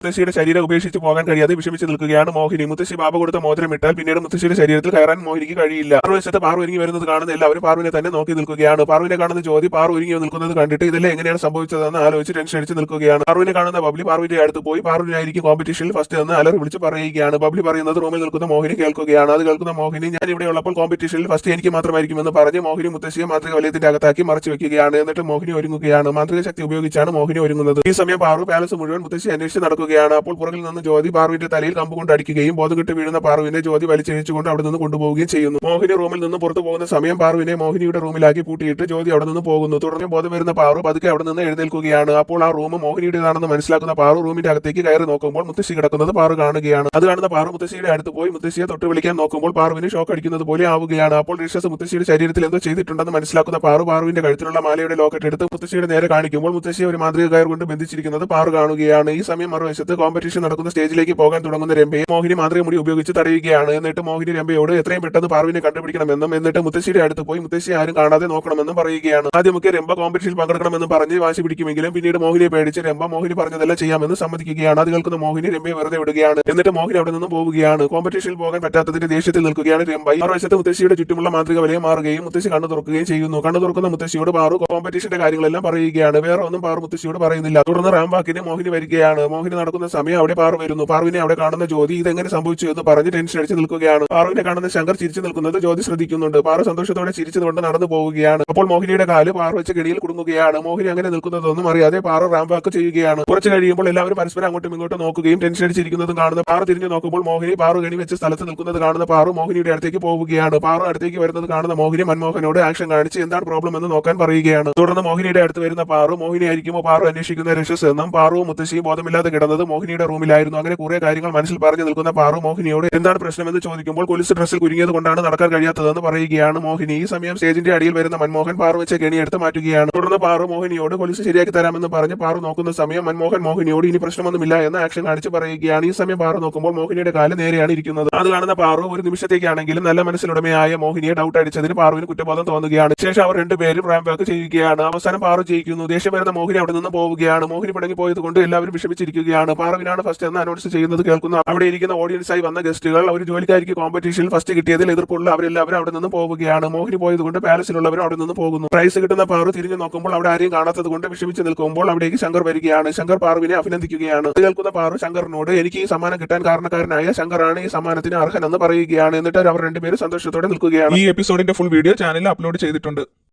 മുത്തശ്ശിയുടെ ശരീരം ഉപേക്ഷിച്ച് പോകാൻ കഴിയാതെ വിഷമിച്ച് നിൽക്കുകയാണ് മോഹിനി. മുത്തശ്ശി ബാബ കൊടുത്ത മോതിരം ഇട്ടാൽ പിന്നീട് മുത്തശ്ശിയുടെ ശരീരത്തിൽ കയറാൻ മോഹിനിക്ക് കഴിയില്ല. മറുവശത്ത് പാറു ഒരുങ്ങി വരുന്നത് കാണുന്ന എല്ലാവരും പാറുവിനെ തന്നെ നോക്കി നിൽക്കുകയാണ്. പാറുവിനെ കാണുന്ന ജ്യോതി പാറു ഒരുങ്ങി നിൽക്കുന്നത് കണ്ടിട്ട് ഇതെല്ലാം എങ്ങനെയാണ് സംഭവിച്ചതെന്ന് ആലോചിച്ച് ടെൻഷൻ അടിച്ച് നിൽക്കുകയാണ്. പാറുവിനെ കാണുന്ന ബബ്ലി പാറുവിന്റെ അടുത്ത് പോയി പാറുവിനായിരിക്കും കോമ്പറ്റീഷനിൽ ഫസ്റ്റ് എന്ന് അലറി വിളിച്ച് പറയുകയാണ്. ബബ്ലി പറയുന്നത് റൂമിൽ നിൽക്കുന്ന മോഹിനി കേൾക്കുകയാണ്. അത് കേൾക്കുന്ന മോഹിനി ഞാൻ ഇവിടെ ഉള്ളപ്പോൾ കോമ്പറ്റീഷനിൽ ഫസ്റ്റ് എനിക്ക് മാത്രമായിരിക്കുമെന്ന് പറഞ്ഞ് മോഹിനി മുത്തശ്ശിയെ മാന്ത്രിക വലയത്തിന്റെ അകത്താക്കി മറച്ചു വെക്കുകയാണ്. എന്നിട്ട് മോഹിനി ഒരുങ്ങുകയാണ്. മാന്ത്രിക ശക്തി ഉപയോഗിച്ചാണ് മോഹിനി ഒരുങ്ങുന്നത്. ഈ സമയം പാറു പാലസ് മുഴുവൻ മുത്തശ്ശി അന്വേഷിച്ച് നടക്കുകയാണ്. അപ്പോൾ പുറകിൽ നിന്ന് ജ്യോതി പാറുവിന്റെ തലയിൽ കമ്പ് കൊണ്ട് അടിക്കുകയും ബോധം കെട്ട് വീഴുന്ന പാറുവിനെ ജ്യോതി വലിച്ചിഴിച്ചുകൊണ്ട് അവിടെ നിന്ന് കൊണ്ടുപോവുകയും ചെയ്യുന്നു. മോഹിനി റൂമിൽ നിന്ന് പുറത്തു പോകുന്ന സമയം പാറുവിനെ മോഹിനിയുടെ റൂമിലാക്കി പൂട്ടിയിട്ട് ജ്യോതി അവിടെ നിന്ന് പോകുന്നു. തുടർന്ന് ബോധം വരുന്ന പാറു പതുക്കെ അവിടെ നിന്ന് എഴുന്നേൽക്കുകയാണ്. അപ്പോൾ ആ റൂം മോഹിനിയുടേതാണെന്ന് മനസ്സിലാക്കുന്ന പാറു റൂമിന്റെ അകത്തേക്ക് കയറി നോക്കുമ്പോൾ മുത്തശ്ശി കിടക്കുന്നത് പാറു കാണുകയാണ്. അത് കാണുന്ന പാറു മുത്തശ്ശിയുടെ അടുത്ത് പോയി മുത്തശ്ശിയെ തൊട്ട് വിളിക്കാൻ നോക്കുമ്പോൾ പാറുവിന് ഷോക്ക് അടിക്കുന്നത് പോലെ ആവുകയാണ്. അപ്പോൾ റിഷസ് മുത്തശ്ശിയുടെ ശരീരത്തിൽ എന്തോ ചെയ്തിട്ടുണ്ടെന്ന് മനസ്സിലാക്കുന്ന പാറുവിന്റെ കഴുത്തിലുള്ള മാലയുടെ ലോക്കറ്റ് എടുത്ത് മുത്തശ്ശിയുടെ നേരെ കാണിക്കുമ്പോൾ മുത്തശ്ശിയെ ഒരു മാന്ത്രിക കയർ കൊണ്ട് ബന്ധിച്ചിരിക്കുന്നത് പാറു കാണുകയാണ്. ഈ സമയം മറുവശത്ത് കോമ്പറ്റീഷൻ നടക്കുന്ന സ്റ്റേജിലേക്ക് പോകാൻ തുടങ്ങുന്ന രംഭയെ മോഹിനി മാന്ത്രിക മുടി ഉപയോഗിച്ച് തടയുകയാണ്. എന്നിട്ട് മോഹിനി രംഭയോട് എത്രയും പെട്ടെന്ന് പാറുവിനെ കണ്ടുപിടിക്കണമെന്നും എന്നിട്ട് മുത്തശ്ശിയുടെ അടുത്ത് പോയി മുത്തശ്ശി ആരും കാണാതെ നോക്കണമെന്നും പറയുകയാണ്. ആദ്യമൊക്കെ രംഭ കോമ്പറ്റീഷനിൽ പങ്കെടുക്കണമെന്ന് പറഞ്ഞ് വാശി പിടിക്കുമെങ്കിലും പിന്നീട് മോഹിനിയെ പേടിച്ച് രംഭ മോഹിനി പറഞ്ഞതെല്ലാം ചെയ്യാമെന്ന് സമ്മതിക്കുകയാണ്. അത് കേൾക്കുന്ന മോഹിനി രംഭയെ വെറുതെ വിടുകയാണ്. എന്നിട്ട് മോഹിനി അവിടെ നിന്ന് പോവുകയാണ്. കോമ്പറ്റീഷനിൽ പോകാൻ പറ്റാത്തതിന്റെ ദേഷ്യത്തിൽ നിൽക്കുകയാണ് രംഭ. മറുവശത്ത് മുത്തശ്ശിയുടെ ചുറ്റുമുള്ള മാന്ത്രിക വലയം മാറുകയും മുത്തശ്ശി കണ്ണു തുറക്കുകയും ചെയ്യുന്നു. കണ്ണു തുറക്കുന്ന മുത്തശ്ശിയോട് പാറു കോമ്പറ്റീഷന്റെ കാര്യങ്ങളെല്ലാം പറയുകയാണ്. വേറെ ഒന്നും പാറു മുത്തശ്ശിയോട് പറയുന്നില്ല. തുടർന്ന് റാംബാക്കിന് മോഹിനി വരികയാണ്. മോഹിനി നടക്കുന്ന സമയം അവിടെ പാറു വരുന്നു. പാറുവിനെ അവിടെ കാണുന്ന ജ്യോതി ഇതെങ്ങനെ സംഭവിച്ചു എന്ന് പറഞ്ഞ് ടെൻഷൻ അടിച്ച് നിൽക്കുകയാണ്. പാറുവിനെ കാണുന്ന ശങ്കർ ചിരിച്ചു നിൽക്കുന്നത് ജ്യോതി ശ്രദ്ധിക്കുന്നുണ്ട്. പാറു സന്തോഷത്തോടെ ചിരിച്ചുകൊണ്ട് നടന്നു പോവുകയാണ്. അപ്പോൾ മോഹിനിയുടെ കാല് പാറു വെച്ച കെണിയിൽ കുടുങ്ങുകയാണ്. മോഹിനി അങ്ങനെ നിൽക്കുന്നതൊന്നും അറിയാതെ പാറു റാംബാക്ക് ചെയ്യുകയാണ്. കുറച്ച് കഴിയുമ്പോൾ എല്ലാവരും പരസ്പരം അങ്ങോട്ടും ഇങ്ങോട്ടും നോക്കുകയും ടെൻഷൻ അടിച്ചിരിക്കുന്നതും കാണുന്ന പാറു തിരിഞ്ഞു നോക്കുമ്പോൾ മോഹിനി പാറു കെണി വെച്ച സ്ഥലത്ത് നിൽക്കുന്നത് കാണുന്ന പാറു മോഹിനിയുടെ അടുത്തേക്ക് പോവുകയാണ്. പാറു അടുത്തേക്ക് വരുന്നത് കാണുന്ന മോഹിനി മൻമോഹനോട് ആക്ഷൻ കാണിച്ച് എന്താണ് പ്രോബ്ലം എന്ന് നോക്കാൻ പറയുകയാണ്. തുടർന്ന് മോഹിനിയുടെ അടുത്ത് വരുന്ന പാറു മോഹിനി ആയിരിക്കുമോ പാറു അന്വേഷിക്കുന്ന രക്ഷസ് എന്നും പാറുവും മുത്തശ്ശിയും ബോധമില്ലാതെ കിടന്നത് മോഹിനിയുടെ റൂമിലായിരുന്നു. അങ്ങനെ കുറെ കാര്യങ്ങൾ മനസ്സിൽ പറഞ്ഞു നിൽക്കുന്ന പാറു മോഹിനിയോട് എന്താണ് പ്രശ്നമെന്ന് ചോദിക്കുമ്പോൾ കൊലുസ് ഡ്രസ്സിൽ കുരുങ്ങിയത് കൊണ്ടാണ് നടക്കാൻ കഴിയാത്തതെന്ന് പറയുകയാണ് മോഹിനി. ഈ സമയം സ്റ്റേജിന്റെ അടിയിൽ വരുന്ന മൻമോഹൻ പാറു വെച്ച കെണി എടുത്ത് മാറ്റുകയാണ്. തുടർന്ന് പാറു മോഹിനിയോട് കൊലുസ് ശരിയാക്കി തരാമെന്ന് പറഞ്ഞ് പാറു നോക്കുന്ന സമയം മൻമോഹൻ മോഹിനിയോട് ഇനി പ്രശ്നമൊന്നുമില്ല എന്ന് ആക്ഷൻ കാണിച്ച് പറയുകയാണ്. ഈ സമയം പാറു നോക്കുമ്പോൾ മോഹിനിയുടെ കാല് നേരെയാണ് ഇരിക്കുന്നത്. അത് കാണുന്ന പാറു ഒരു നിമിഷത്തേക്കാണെങ്കിലും നല്ല മനസ്സിലുടമയായ മോഹിനിയെ ഡൗട്ട് അടിച്ചതിന് പാറുവിന് കുറ്റബോധം തോന്നുകയാണ്. ശേഷം അവർ രണ്ടുപേരും റാമ്പ് വാക്ക് ചെയ്യുകയാണ്. അവസാനം പാറു ജയിക്കുന്നു. ദേഷ്യം വരുന്ന മോഹിനി അവിടെ നിന്ന് പോവുകയാണ്. മോഹിനി പിണങ്ങി പോയത് കൊണ്ട് എല്ലാവരും വിഷമിച്ചിരിക്കുകയാണ്. പാറുവിനാണ് ഫസ്റ്റ് എന്ന് അനൗൺസ് ചെയ്യുന്നത് കേൾക്കുന്ന അവിടെ ഇരിക്കുന്ന ഓഡിയൻസായി വന്ന ഗസ്റ്റുകൾ ഒരു ജോലിക്കാരിക്ക് കോമ്പറ്റീഷനിൽ ഫസ്റ്റ് കിട്ടിയതിൽ എതിർപ്പുള്ള അവരെല്ലാവരും അവിടെ നിന്ന് പോവുകയാണ്. മോഹിനി പോയത് കൊണ്ട് പാലസിലുള്ളവരും അവിടെ നിന്ന് പോകുന്നു. പ്രൈസ് കിട്ടുന്ന പാറു തിരിഞ്ഞു നോക്കുമ്പോൾ അവിടെ ആരെയും കാണാത്തത് കൊണ്ട് വിഷമിച്ച് നിൽക്കുമ്പോൾ അവിടേക്ക് ശങ്കർ വരികയാണ്. ശങ്കർ പാറുവിനെ അഭിനന്ദിക്കുകയാണ്. കേൾക്കുന്ന പാറു ശങ്കറിനോട് എനിക്ക് ഈ സമ്മാനം കിട്ടാൻ കാരണക്കാരനായ ശങ്കറാണ് ഈ സമ്മാനത്തിന് അർഹനെന്ന് പറയുകയാണ്. എന്നിട്ട് അവർ രണ്ടുപേരും സന്തോഷത്തോടെ നിൽക്കുകയാണ്. ഈ എപ്പിസോഡിന്റെ ഫുൾ വീഡിയോ ചാനലിൽ അപ്ലോഡ് ചെയ്തിട്ടുണ്ട്.